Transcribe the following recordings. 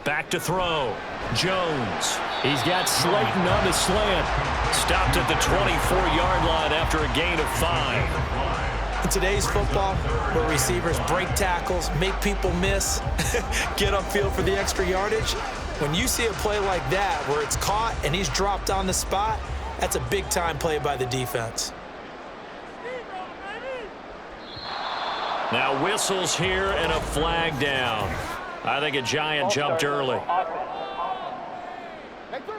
Back to throw. Jones. He's got Slayton on the slant. Stopped at the 24-yard line after a gain of 5. In today's football, where receivers break tackles, make people miss, get upfield for the extra yardage, when you see a play like that where it's caught and he's dropped on the spot, that's a big-time play by the defense. Now whistles here and a flag down. I think a Giant jumped early.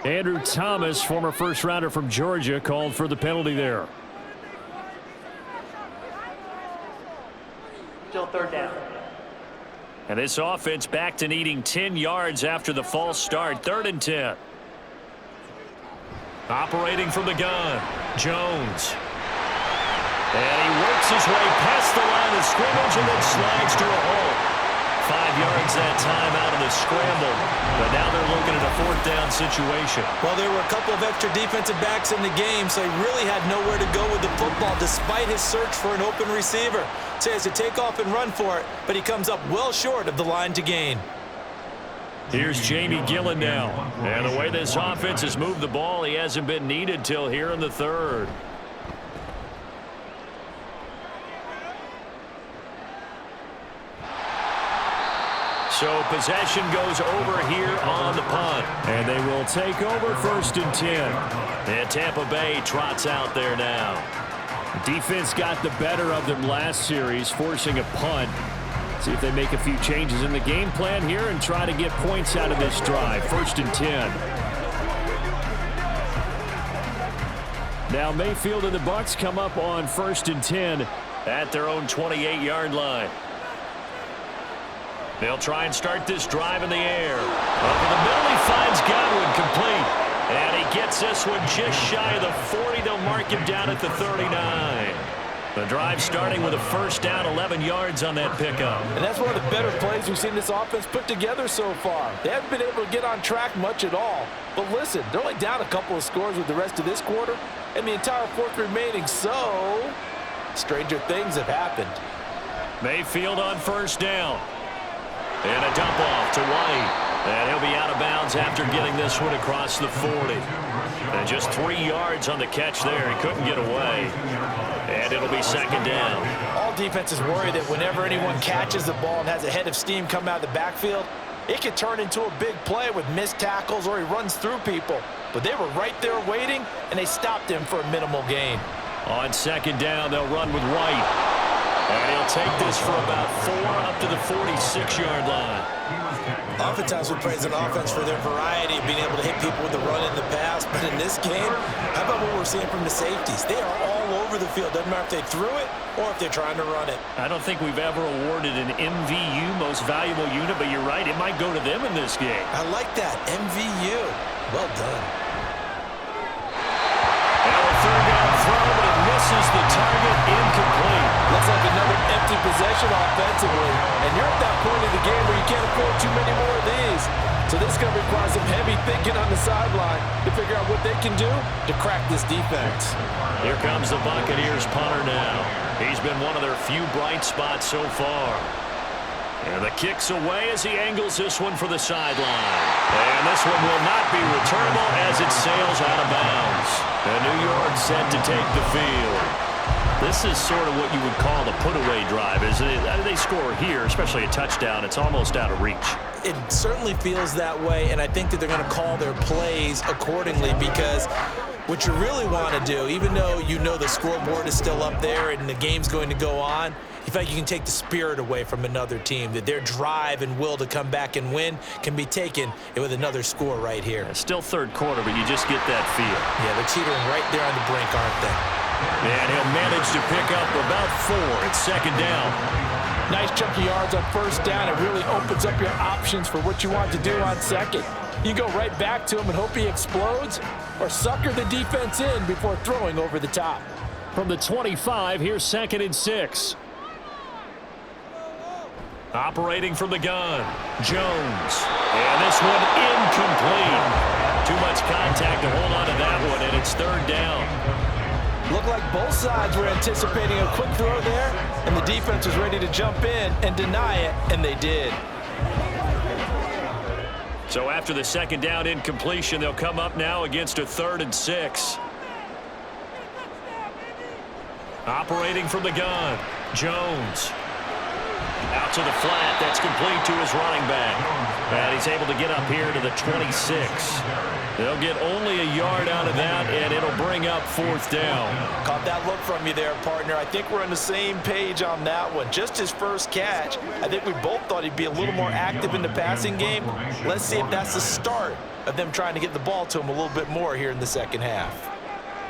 Andrew Thomas, former first-rounder from Georgia, called for the penalty there. Still third down. And this offense back to needing 10 yards after the false start. 3rd and 10. Operating from the gun, Jones. And he works his way past the line of scrimmage and then slides to a hole. 5 yards that time out of the scramble. But now they're looking at a 4th down situation. Well, there were a couple of extra defensive backs in the game, so he really had nowhere to go with the football despite his search for an open receiver. So he has to take off and run for it, but he comes up well short of the line to gain. Here's Jamie Gillen now. And the way this offense has moved the ball, he hasn't been needed till here in the 3rd. So possession goes over here on the punt. And they will take over 1st and 10. And Tampa Bay trots out there now. Defense got the better of them last series, forcing a punt. See if they make a few changes in the game plan here and try to get points out of this drive. 1st and 10. Now Mayfield and the Bucs come up on 1st and 10 at their own 28-yard line. They'll try and start this drive in the air. Over the middle, he finds Godwin complete. And he gets this one just shy of the 40. They'll mark him down at the 39. The drive starting with a 1st down, 11 yards on that pickup. And that's one of the better plays we've seen this offense put together so far. They haven't been able to get on track much at all. But listen, they're only down a couple of scores with the rest of this quarter and the entire 4th remaining. So, stranger things have happened. Mayfield on 1st down. And a dump off to White. And he'll be out of bounds after getting this one across the 40. And just 3 yards on the catch there. He couldn't get away. And it'll be 2nd down. All defenses worry that whenever anyone catches the ball and has a head of steam come out of the backfield, it could turn into a big play with missed tackles or he runs through people. But they were right there waiting, and they stopped him for a minimal gain. On 2nd down, they'll run with White. And he'll take this for about 4 up to the 46-yard line. Oftentimes we praise an offense for their variety of being able to hit people with the run in the pass. But in this game, how about what we're seeing from the safeties? They are all over the field. Doesn't matter if they threw it or if they're trying to run it. I don't think we've ever awarded an MVU, most valuable unit, but you're right. It might go to them in this game. I like that. MVU. Well done. Now a 3rd down throw, but it misses the target. Incomplete. Looks like another empty possession offensively. And you're at that point in the game where you can't afford too many more of these. So this is going to require some heavy thinking on the sideline to figure out what they can do to crack this defense. Here comes the Buccaneers punter now. He's been one of their few bright spots so far. And the kick's away as he angles this one for the sideline. And this one will not be returnable as it sails out of bounds. And New York set to take the field. This is sort of what you would call the put-away drive, isn't it? They score here, especially a touchdown. It's almost out of reach. It certainly feels that way, and I think that they're going to call their plays accordingly because what you really want to do, even though you know the scoreboard is still up there and the game's going to go on, in fact, you can take the spirit away from another team, that their drive and will to come back and win can be taken with another score right here. It's still 3rd quarter, but you just get that feel. Yeah, they're teetering right there on the brink, aren't they? And he'll manage to pick up about 4. It's 2nd down. Nice chunk of yards on 1st down. It really opens up your options for what you want to do on 2nd. You go right back to him and hope he explodes, or sucker the defense in before throwing over the top. From the 25, here's 2nd and 6. Operating from the gun, Jones. And this one incomplete. Too much contact to hold on to that one, and it's 3rd down. Looked like both sides were anticipating a quick throw there, and the defense was ready to jump in and deny it, and they did. So after the second down incompletion, they'll come up now against a 3rd and 6. Operating from the gun, Jones. Out to the flat. That's complete to his running back. And he's able to get up here to the 26. They'll get only a yard out of that, and it'll bring up 4th down. Caught that look from you there, partner. I think we're on the same page on that one. Just his first catch. I think we both thought he'd be a little more active in the passing game. Let's see if that's the start of them trying to get the ball to him a little bit more here in the second half.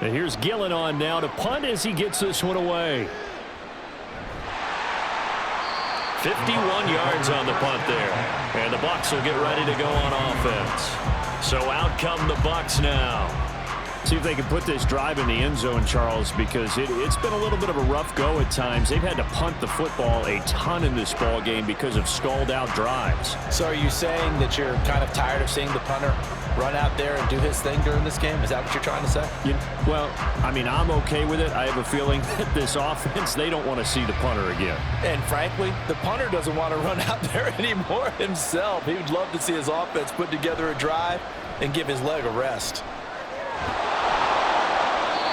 And here's Gillen on now to punt as he gets this one away. 51 yards on the punt there. And the Bucs will get ready to go on offense. So out come the Bucs now. See if they can put this drive in the end zone, Charles, because it's been a little bit of a rough go at times. They've had to punt the football a ton in this ball game because of stalled-out drives. So are you saying that you're kind of tired of seeing the punter run out there and do his thing during this game? Is that what you're trying to say? Well, I mean, I'm okay with it. I have a feeling that this offense, they don't want to see the punter again. And frankly, the punter doesn't want to run out there anymore himself. He would love to see his offense put together a drive and give his leg a rest.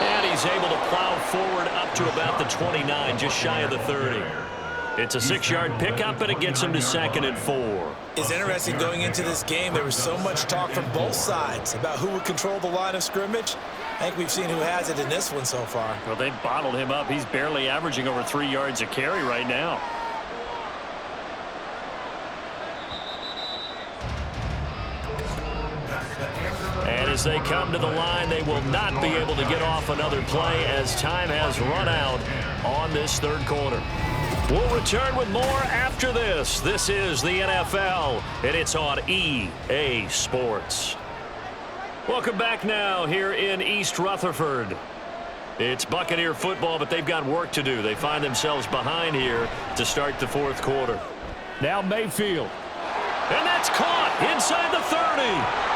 And he's able to plow forward up to about the 29, just shy of the 30. It's a 6-yard pickup, and it gets him to 2nd and 4. It's interesting going into this game. There was so much talk from both sides about who would control the line of scrimmage. I think we've seen who has it in this one so far. Well, they bottled him up. He's barely averaging over 3 yards a carry right now. And as they come to the line, they will not be able to get off another play as time has run out on this 3rd quarter. We'll return with more after this. This is the NFL, and it's on EA Sports. Welcome back now here in East Rutherford. It's Buccaneer football, but they've got work to do. They find themselves behind here to start the 4th quarter. Now Mayfield. And that's caught inside the 30.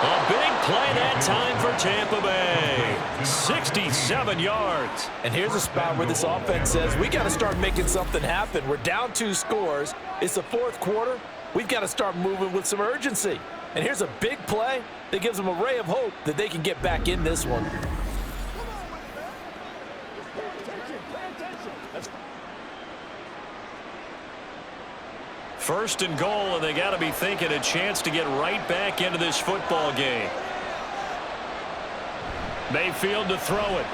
A big play that time for Tampa Bay. 67 yards. And here's a spot where this offense says, we got to start making something happen. We're down 2 scores. It's the 4th quarter. We've got to start moving with some urgency. And here's a big play that gives them a ray of hope that they can get back in this one. First and goal, and they got to be thinking a chance to get right back into this football game. Mayfield to throw it.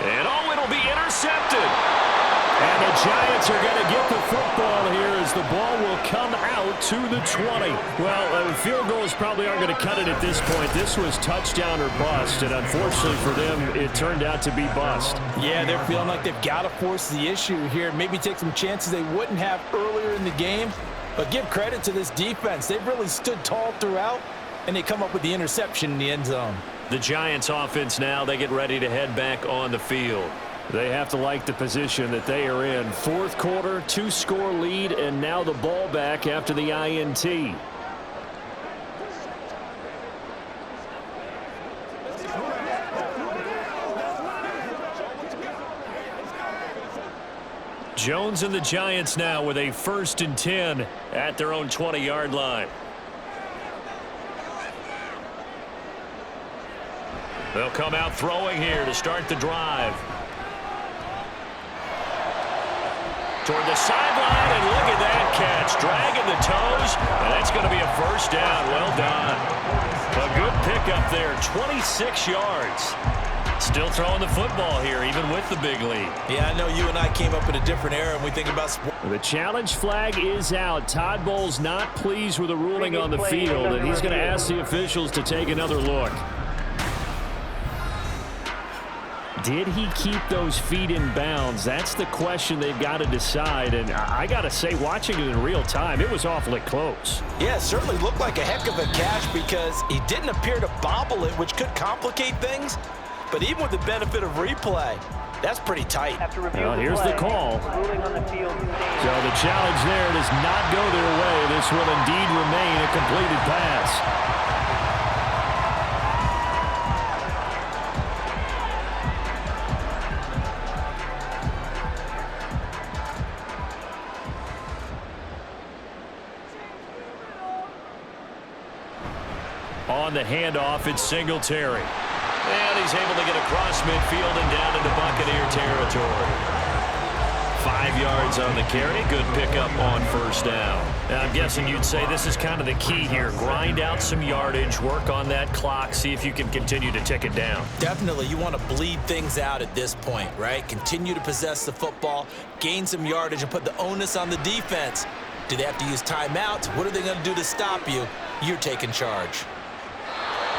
And oh, it'll be intercepted. And the Giants are going to get the football here as the ball will come out to the 20. Well, field goals probably aren't going to cut it at this point. This was touchdown or bust, and unfortunately for them, it turned out to be bust. Yeah, they're feeling like they've got to force the issue here, maybe take some chances they wouldn't have earlier in the game. But give credit to this defense. They've really stood tall throughout, and they come up with the interception in the end zone. The Giants offense now, they get ready to head back on the field. They have to like the position that they are in. 4th quarter, 2-score lead, and now the ball back after the INT. Jones and the Giants now with a 1st and 10 at their own 20-yard line. They'll come out throwing here to start the drive. Toward the sideline, and look at that catch. Dragging the toes, and that's going to be a 1st down. Well done. A good pickup there, 26 yards. Still throwing the football here, even with the big lead. Yeah, I know you and I came up in a different era, and we think about sports. The challenge flag is out. Todd Bowles not pleased with the ruling on the field, and he's going to ask the officials to take another look. Did he keep those feet in bounds? That's the question they've got to decide. And I got to say, watching it in real time, it was awfully close. Yeah, it certainly looked like a heck of a catch because he didn't appear to bobble it, which could complicate things. But even with the benefit of replay, that's pretty tight. Well, here's the call. So the challenge there does not go their way. This will indeed remain a completed pass. On the handoff, it's Singletary. And he's able to get across midfield and down into Buccaneer territory. 5 yards on the carry. Good pickup on first down. Now, I'm guessing you'd say this is kind of the key here. Grind out some yardage, work on that clock, see if you can continue to tick it down. Definitely, you want to bleed things out at this point, right? Continue to possess the football, gain some yardage, and put the onus on the defense. Do they have to use timeouts? What are they going to do to stop you? You're taking charge.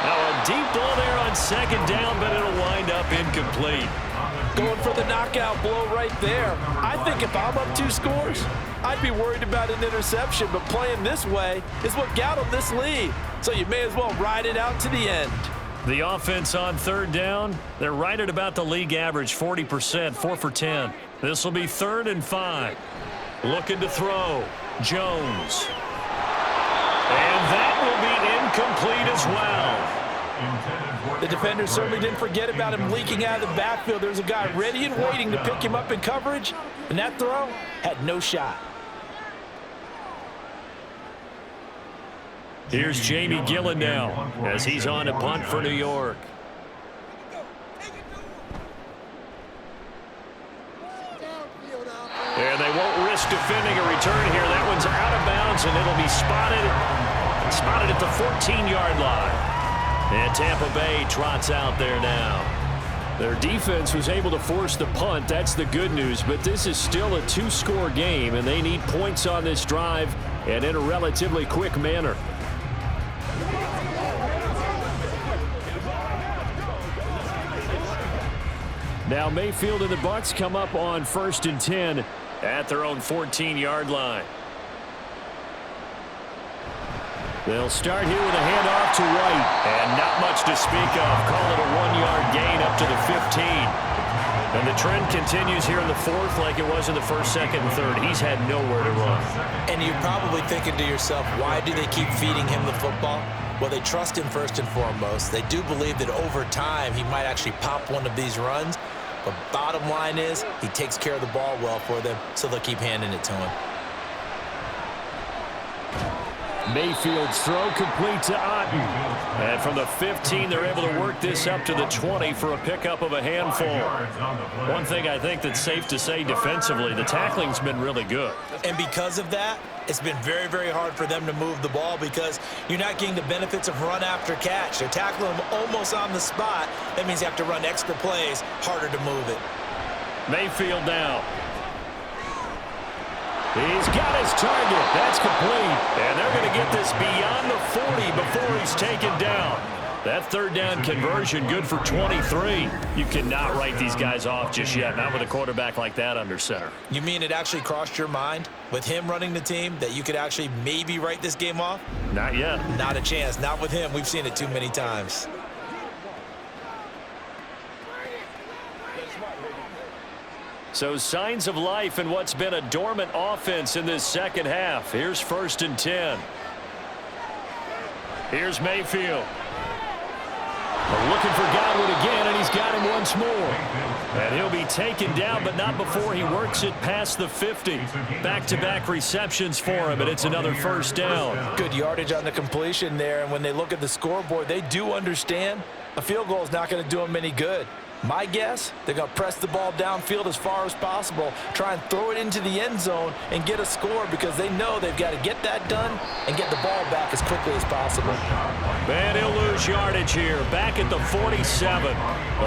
Now a deep ball there on second down, but it'll wind up incomplete. Going for the knockout blow right there. I think if I'm up 2 scores, I'd be worried about an interception, but playing this way is what got them this lead. So you may as well ride it out to the end. The offense on third down, they're right at about the league average, 40%, 4 for 10. This will be 3rd and 5. Looking to throw, Jones. And that will be incomplete as well. The defender certainly didn't forget about him leaking out of the backfield. There's a guy ready and waiting to pick him up in coverage, and that throw had no shot. Here's Jamie Gillen now as he's on to punt for New York. And they won't risk defending a return here. That one's out of bounds, and it'll be spotted at the 14-yard line. And Tampa Bay trots out there now. Their defense was able to force the punt. That's the good news. But this is still a 2-score game, and they need points on this drive and in a relatively quick manner. Now Mayfield and the Bucs come up on 1st and 10 at their own 14-yard line. They'll start here with a handoff to White. And not much to speak of. Call it a 1-yard gain up to the 15. And the trend continues here in the 4th like it was in the 1st, 2nd, and 3rd. He's had nowhere to run. And you're probably thinking to yourself, why do they keep feeding him the football? Well, they trust him first and foremost. They do believe that over time he might actually pop one of these runs. But bottom line is he takes care of the ball well for them, so they'll keep handing it to him. Mayfield's throw complete to Otten. And from the 15, they're able to work this up to the 20 for a pickup of a handful. One thing I think that's safe to say defensively, the tackling's been really good. And because of that, it's been very, very hard for them to move the ball because you're not getting the benefits of run after catch. They're tackling them almost on the spot. That means you have to run extra plays, harder to move it. Mayfield now. He's got his target. That's complete. And they're going to get this beyond the 40 before he's taken down. That 3rd down conversion good for 23. You cannot write these guys off just yet, not with a quarterback like that under center. You mean it actually crossed your mind with him running the team that you could actually maybe write this game off? Not yet. Not a chance. Not with him. We've seen it too many times. So signs of life in what's been a dormant offense in this second half. Here's 1st and 10. Here's Mayfield. Looking for Godwin again, and he's got him once more. And he'll be taken down, but not before he works it past the 50. Back-to-back receptions for him, and it's another 1st down. Good yardage on the completion there, and when they look at the scoreboard, they do understand a field goal is not going to do them any good. My guess, they're going to press the ball downfield as far as possible, try and throw it into the end zone and get a score because they know they've got to get that done and get the ball back as quickly as possible. And he'll lose yardage here, back at the 47.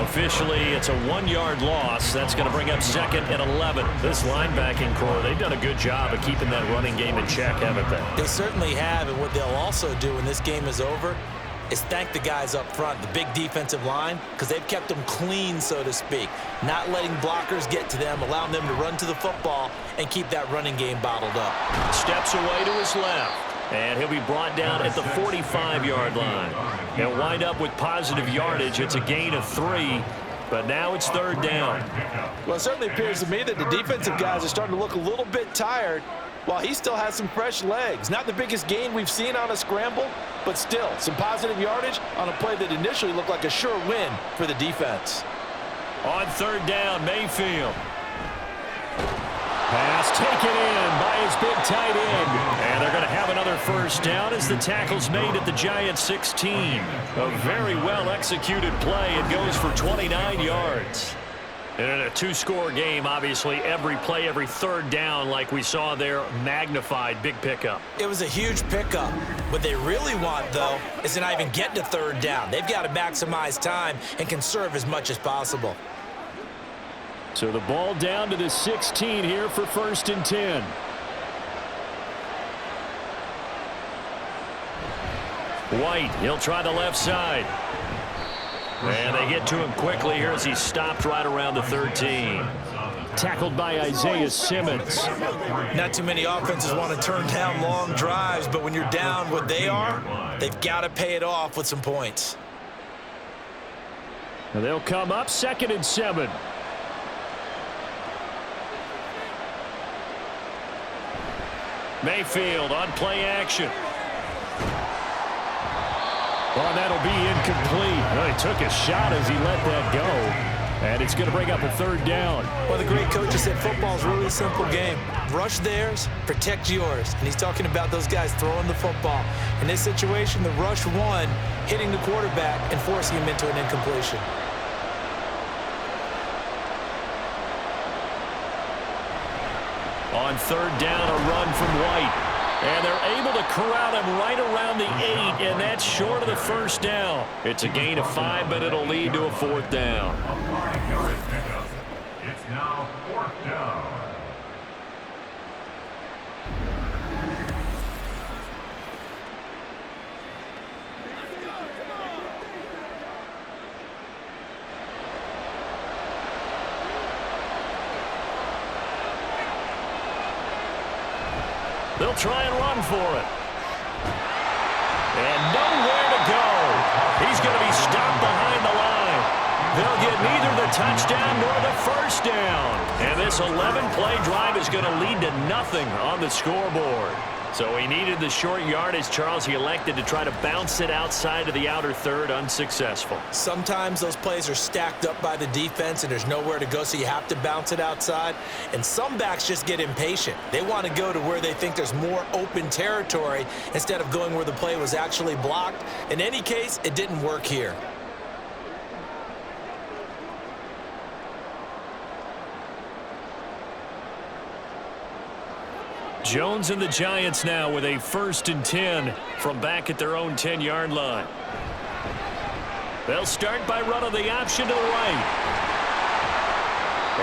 Officially, it's a 1-yard loss. That's going to bring up 2nd and 11. This linebacking core, they've done a good job of keeping that running game in check, haven't they? They certainly have, and what they'll also do when this game is over is thank the guys up front, the big defensive line, because they've kept them clean, so to speak, not letting blockers get to them, allowing them to run to the football and keep that running game bottled up. Steps away to his left, and he'll be brought down at the 45-yard line. He'll wind up with positive yardage. It's a gain of 3, but now it's 3rd down. Well, it certainly appears to me that the defensive guys are starting to look a little bit tired, while he still has some fresh legs. Not the biggest gain we've seen on a scramble, but still some positive yardage on a play that initially looked like a sure win for the defense. On 3rd down, Mayfield. Pass taken in by his big tight end. And they're going to have another first down as the tackle's made at the Giants' 16. A very well-executed play. It goes for 29 yards. And in a two-score game, obviously, every play, every third down, like we saw there, magnified. Big pickup. It was a huge pickup. What they really want, though, is to not even get to third down. They've got to maximize time and conserve as much as possible. So the ball down to the 16 here for 1st and 10. White, he'll try the left side. And they get to him quickly here as he stopped right around the 13. Tackled by Isaiah Simmons. Not too many offenses want to turn down long drives, but when you're down what they are, they've got to pay it off with some points. And they'll come up 2nd and 7. Mayfield on play action. Well, that'll be incomplete. Well, he took a shot as he let that go. And it's going to bring up a 3rd down. Well, the great coach has said football's really a simple game. Rush theirs, protect yours. And he's talking about those guys throwing the football. In this situation, the rush won, hitting the quarterback and forcing him into an incompletion. On 3rd down, a run from White. And they're able to corral him right around the 8, and that's short of the 1st down. It's a gain of 5, but it'll lead to a 4th down. It's now 4th down. They'll try and run for it. And nowhere to go. He's going to be stopped behind the line. They'll get neither the touchdown nor the 1st down. And this 11-play drive is going to lead to nothing on the scoreboard. So he needed the short yardage, Charles. He elected to try to bounce it outside of the outer third, unsuccessful. Sometimes those plays are stacked up by the defense and there's nowhere to go, so you have to bounce it outside. And some backs just get impatient. They want to go to where they think there's more open territory instead of going where the play was actually blocked. In any case, it didn't work here. Jones and the Giants now with a 1st and 10 from back at their own 10-yard line. They'll start by running the option to the right.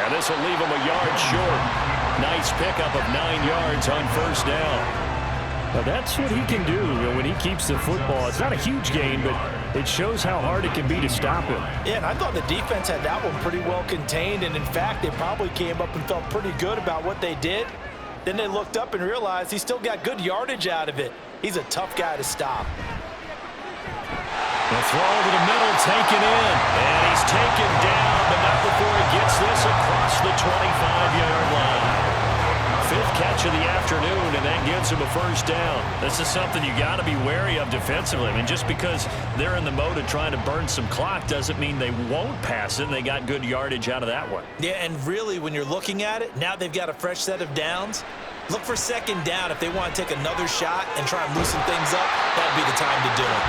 And this will leave them a yard short. Nice pickup of 9 yards on 1st down. Well, that's what he can do when he keeps the football. It's not a huge gain, but it shows how hard it can be to stop him. Yeah, and I thought the defense had that one pretty well contained, and in fact, they probably came up and felt pretty good about what they did. Then they looked up and realized he still got good yardage out of it. He's a tough guy to stop. The throw to the middle, taken in. And he's taken down, but not before he gets this across the 25-yard line. 5th catch of the afternoon, and that gives him a 1st down. This is something you got to be wary of defensively. I mean, just because they're in the mode of trying to burn some clock doesn't mean they won't pass it, and they got good yardage out of that one. Yeah, and really, when you're looking at it, now they've got a fresh set of downs. Look for 2nd down if they want to take another shot and try and loosen things up. That'd be the time to do it.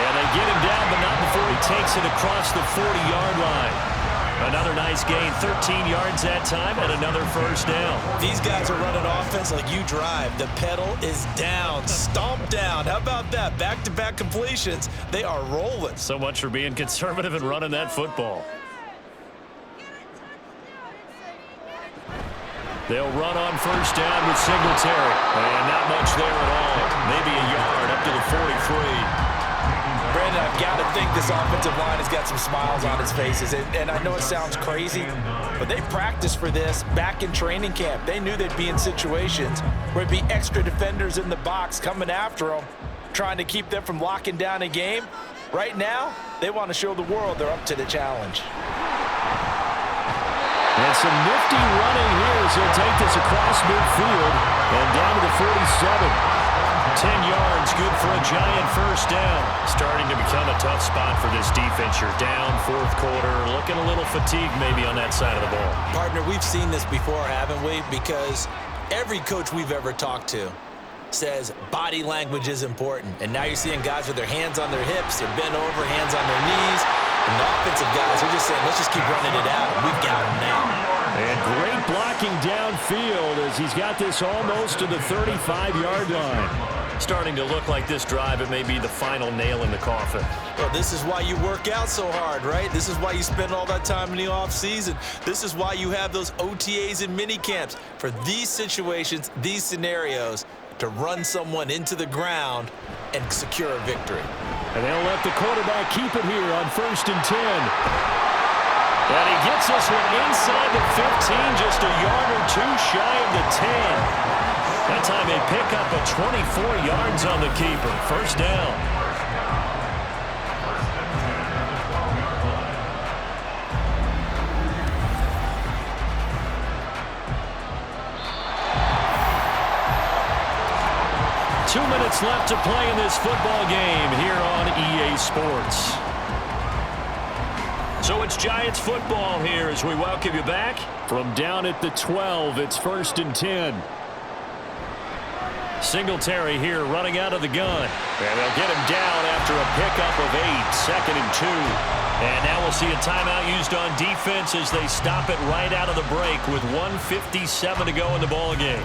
And they get him down, but not before he takes it across the 40-yard line. Another nice gain, 13 yards that time, and another 1st down. These guys are running offense like you drive. The pedal is down, stomp down. How about that? Back-to-back completions. They are rolling. So much for being conservative and running that football. They'll run on 1st down with Singletary. And not much there at all. Maybe a yard up to the 43. Brandon, I've got to think this offensive line has got some smiles on its faces. And I know it sounds crazy, but they practiced for this back in training camp. They knew they'd be in situations where it'd be extra defenders in the box coming after them, trying to keep them from locking down a game. Right now, they want to show the world they're up to the challenge. And some nifty running here as he'll take this across midfield and down to the 47. 10 yards, good for a Giant 1st down. Starting to become a tough spot for this defense. You're down 4th quarter, looking a little fatigued maybe on that side of the ball. Partner, we've seen this before, haven't we? Because every coach we've ever talked to, says body language is important. And now you're seeing guys with their hands on their hips, they're bent over, hands on their knees. And the offensive guys are just saying, let's just keep running it out. We've got them now. And great blocking downfield as he's got this almost to the 35-yard line. Starting to look like this drive, it may be the final nail in the coffin. Well, this is why you work out so hard, right? This is why you spend all that time in the offseason. This is why you have those OTAs and mini camps for these situations, these scenarios, to run someone into the ground and secure a victory. And they'll let the quarterback keep it here on 1st and 10. And he gets this one inside the 15, just a yard or two shy of the 10. That time they pick up a 24 yards on the keeper. First down. Two minutes left to play in this football game here on EA Sports. So it's Giants football here as we welcome you back. From down at the 12, it's 1st and 10. Singletary here running out of the gun. And they'll get him down after a pickup of 8, 2nd and 2. And now we'll see a timeout used on defense as they stop it right out of the break with 1:57 to go in the ball game.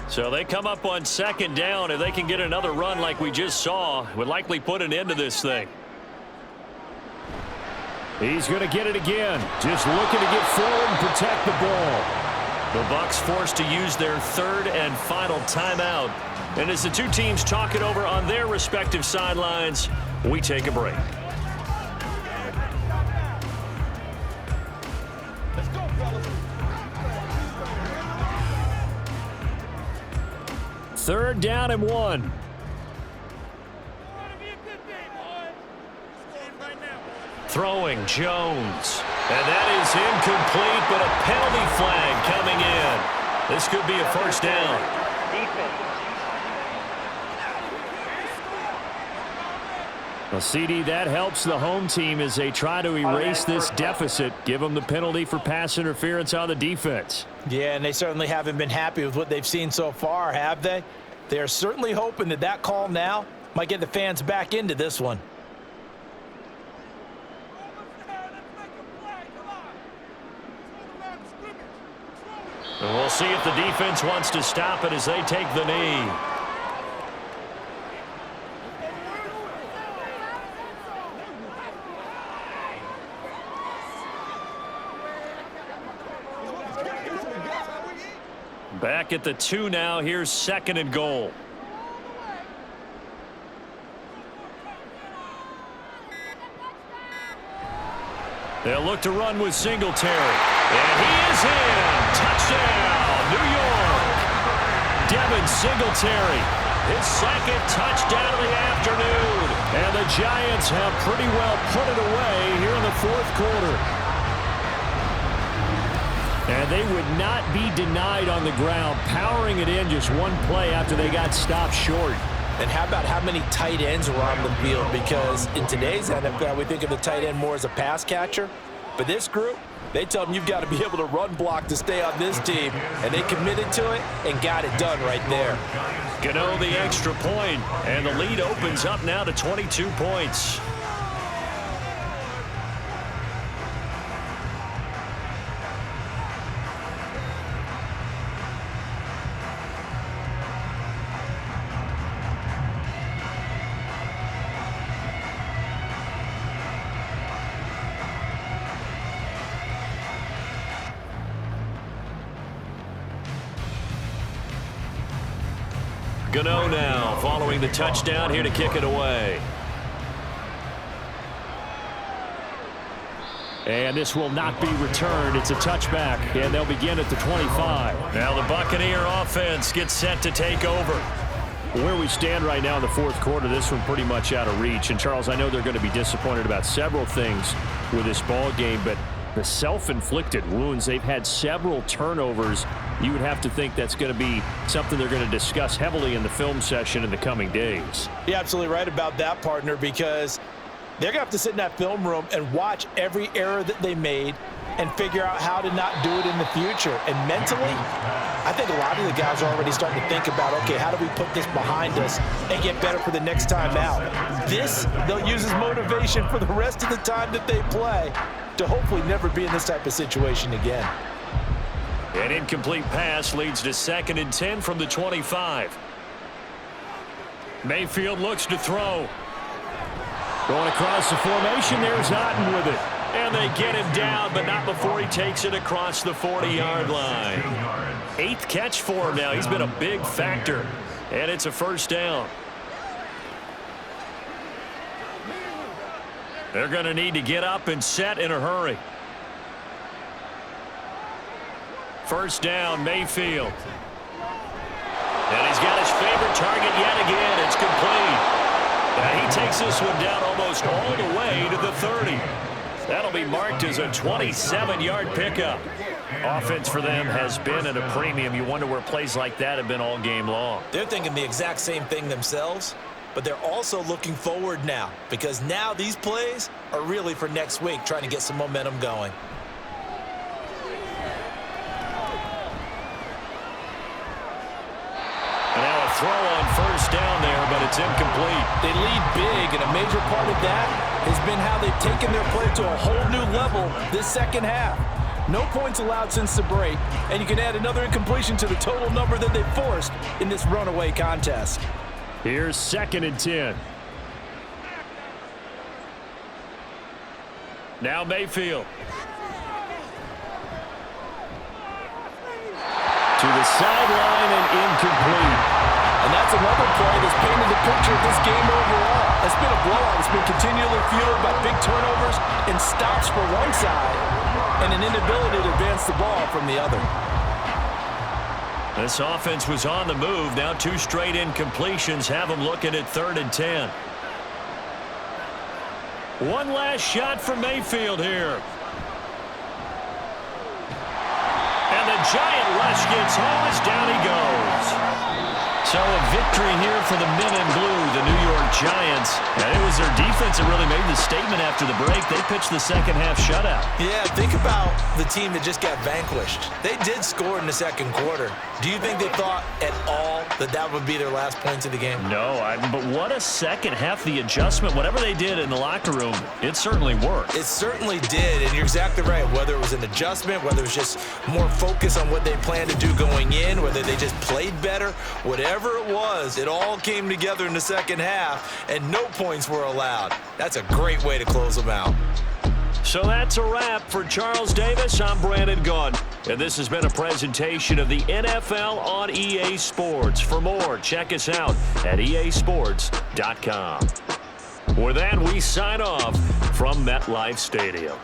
So they come up on 2nd down. If they can get another run like we just saw, would likely put an end to this thing. He's going to get it again. Just looking to get forward and protect the ball. The Bucs forced to use their 3rd and final timeout. And as the two teams talk it over on their respective sidelines, we take a break. Let's go, fellas. 3rd down and 1. Throwing Jones. And that is incomplete, but a penalty flag coming in. This could be a first down. Well, CD, that helps the home team as they try to erase this deficit. Give them the penalty for pass interference on the defense. Yeah, and they certainly haven't been happy with what they've seen so far, have they? They're certainly hoping that that call now might get the fans back into this one. And we'll see if the defense wants to stop it as they take the knee. Back at the 2 now. Here's 2nd and goal. They'll look to run with Singletary. And he is in. Touchdown, New York. Devin Singletary, his 2nd touchdown of the afternoon. And the Giants have pretty well put it away here in the 4th quarter. And they would not be denied on the ground, powering it in just one play after they got stopped short. And how about how many tight ends were on the field? Because in today's NFL, we think of the tight end more as a pass catcher. But this group, they tell them you've got to be able to run block to stay on this team. And they committed to it and got it done right there. Gano the extra point, and the lead opens up now to 22 points. Gano now following the touchdown here to kick it away. And this will not be returned. It's a touchback, and they'll begin at the 25. Now the Buccaneer offense gets set to take over. Where we stand right now in the 4th quarter, this one pretty much out of reach. And, Charles, I know they're going to be disappointed about several things with this ball game, but the self-inflicted wounds, they've had several turnovers. You would have to think that's going to be something they're going to discuss heavily in the film session in the coming days. You're absolutely right about that, partner, because They're going to have to sit in that film room and watch every error that they made and figure out how to not do it in the future. And mentally, I think a lot of the guys are already starting to think about, okay, how do we put this behind us and get better for the next time out? This, they'll use as motivation for the rest of the time that they play to hopefully never be in this type of situation again. An incomplete pass leads to 2nd and 10 from the 25. Mayfield looks to throw. Going across the formation, there's Otten with it. And they get him down, but not before he takes it across the 40-yard line. 8th catch for him now. He's been a big factor. And it's a first down. They're going to need to get up and set in a hurry. First down, Mayfield. And he's got his favorite target yet again. It's complete. And he takes this one down almost all the way to the 30. That'll be marked as a 27-yard pickup. Offense for them has been at a premium. You wonder where plays like that have been all game long. They're thinking the exact same thing themselves, but they're also looking forward now because now these plays are really for next week, trying to get some momentum going. Now a throw on first down there, but it's incomplete. They lead big, and a major part of that has been how they've taken their play to a whole new level this second half. No points allowed since the break, and you can add another incompletion to the total number that they forced in this runaway contest. Here's 2nd and 10. Now Mayfield. To the sideline and incomplete. And that's another play that's painted the picture of this game overall. It's been a blowout. It's been continually fueled by big turnovers and stops for one side and an inability to advance the ball from the other. This offense was on the move. Now 2 straight incompletions have them looking at 3rd and 10. One last shot for Mayfield here. And the giant rush gets home as down he goes. So a victory here for the men in blue, the New York Giants. And it was their defense that really made the statement after the break. They pitched the second half shutout. Yeah, think about the team that just got vanquished. They did score in the second quarter. Do you think they thought at all that that would be their last points of the game? No, but what a second half. The adjustment, whatever they did in the locker room, it certainly worked. It certainly did, and you're exactly right. Whether it was an adjustment, whether it was just more focus on what they planned to do going in, whether they just played better, whatever it was, it all came together in the second half, and no points were allowed. That's a great way to close them out. So that's a wrap for Charles Davis. I'm Brandon Gaudin, and this has been a presentation of the NFL on EA Sports. For more, check us out at easports.com. With that, we sign off from MetLife Stadium.